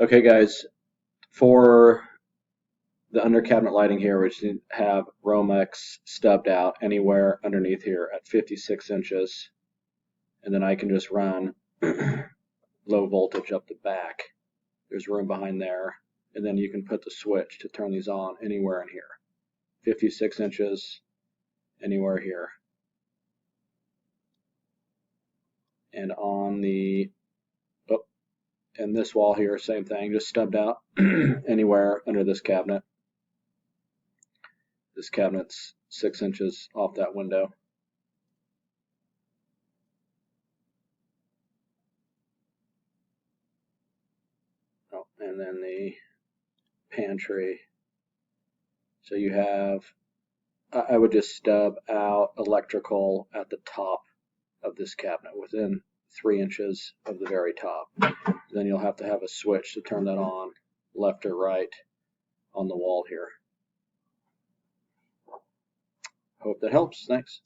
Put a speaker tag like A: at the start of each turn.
A: Okay, guys, for the under cabinet lighting here, we just need to have Romex stubbed out anywhere underneath here at 56 inches. And then I can just run low voltage up the back. There's room behind there. And then you can put the switch to turn these on anywhere in here. 56 inches, anywhere here. And on the, and this wall here, same thing, just stubbed out anywhere under this cabinet. This cabinet's 6 inches off that window. Oh, and then the pantry. So you have, I would just stub out electrical at the top of this cabinet within 3 inches of the very top. Then you'll have to have a switch to turn that on, left or right, on the wall here. Hope that helps. Thanks.